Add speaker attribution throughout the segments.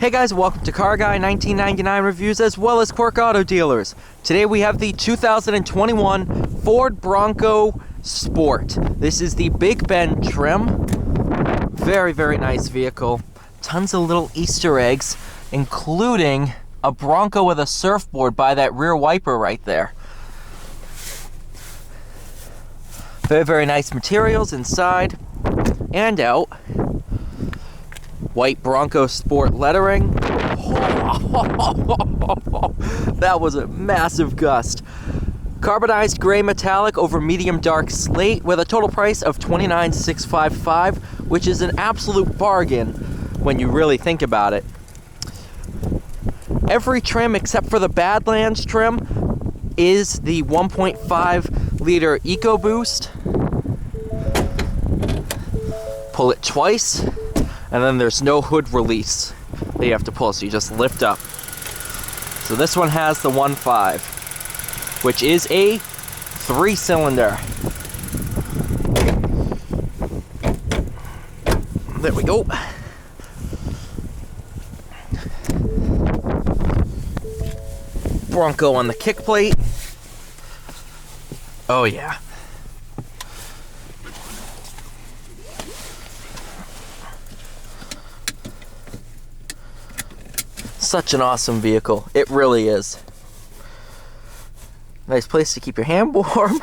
Speaker 1: Hey guys, welcome to Car Guy 1999 Reviews as well as Quirk Auto Dealers. Today we have the 2021 Ford Bronco Sport. This is the Big Bend trim. Very, very nice vehicle. Tons of little Easter eggs, including a Bronco with a surfboard by that rear wiper right there. Very, very nice materials inside and out. White Bronco Sport lettering. That was a massive gust. Carbonized gray metallic over medium dark slate with a total price of $29,655, which is an absolute bargain when you really think about it. Every trim except for the Badlands trim is the 1.5 liter EcoBoost. Pull it twice. And then there's no hood release that you have to pull, so you just lift up. So this one has the 1.5, which is a 3-cylinder. There we go. Bronco on the kick plate. Oh yeah. Such an awesome vehicle. It really is. Nice place to keep your hand warm.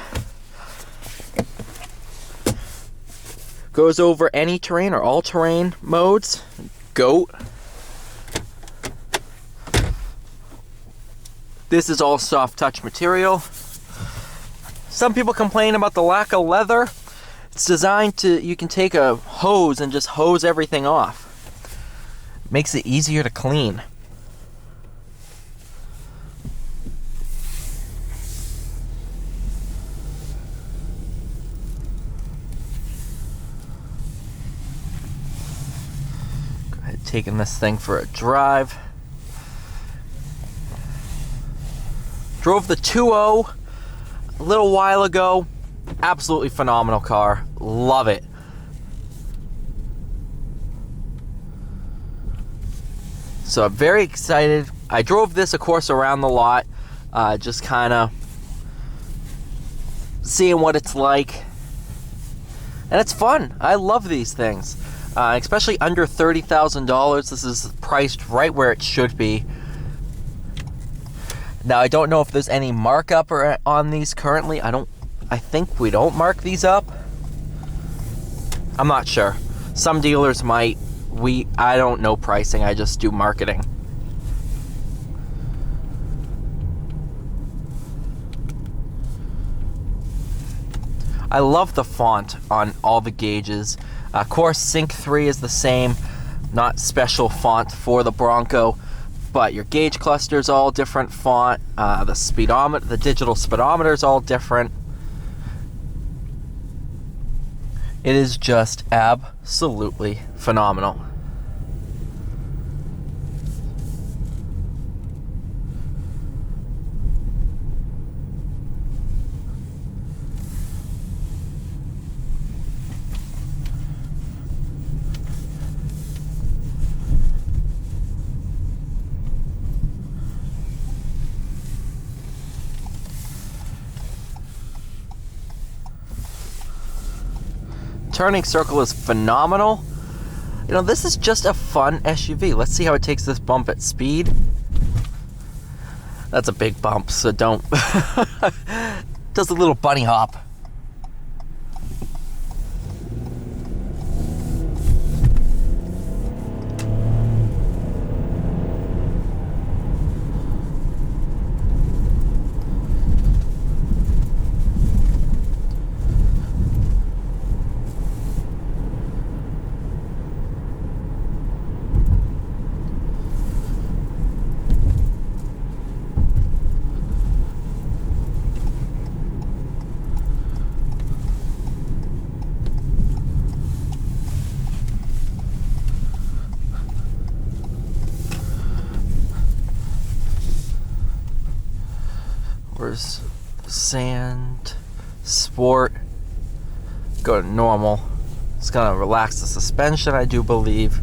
Speaker 1: Goes over any terrain or all terrain modes. GOAT. This is all soft touch material. Some people complain about the lack of leather. It's designed to, you can take a hose and just hose everything off. Makes it easier to clean. Taking this thing for a drive. Drove the 2.0 a little while ago. Absolutely phenomenal car. Love it. So I'm very excited. I drove this, of course, around the lot. Just kind of seeing what it's like. And it's fun. I love these things. Especially under $30,000. This is priced right where it should be. Now, I don't know if there's any markup on these currently. I think we don't mark these up. I'm not sure. Some dealers might. I don't know pricing. I just do marketing. I love the font on all the gauges. Of course, Sync 3 is the same, not special font for the Bronco, but your gauge cluster is all different font. The speedometer, the digital speedometer is all different. It is just absolutely phenomenal. Turning circle is phenomenal. You know, this is just a fun SUV. Let's see how it takes this bump at speed. That's a big bump, so don't. Does a little bunny hop. Where's sand, sport, go to normal. It's gonna relax the suspension, I do believe.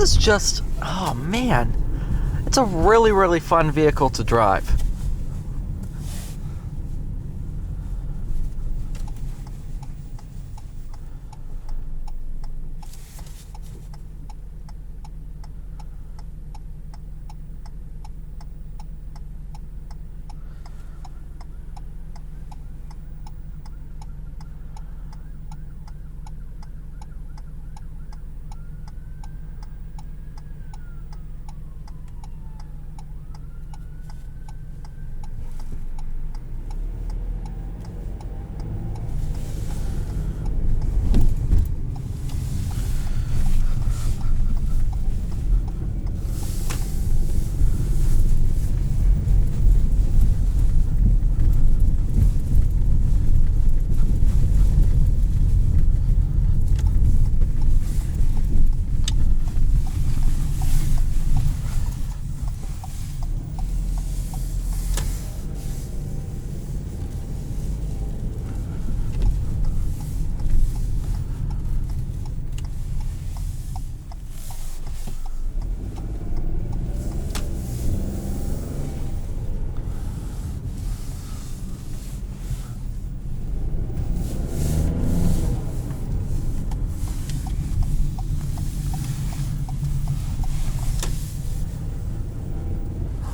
Speaker 1: is just, oh man, it's a really, really fun vehicle to drive.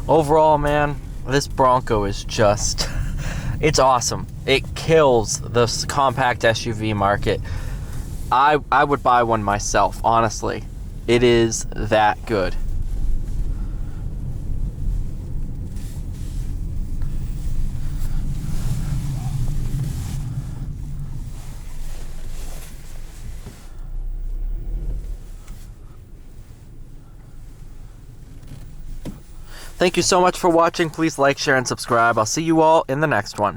Speaker 1: Overall, man, this Bronco is just, it's awesome. It kills the compact SUV market. I would buy one myself, honestly. It is that good. Thank you so much for watching. Please like, share, and subscribe. I'll see you all in the next one.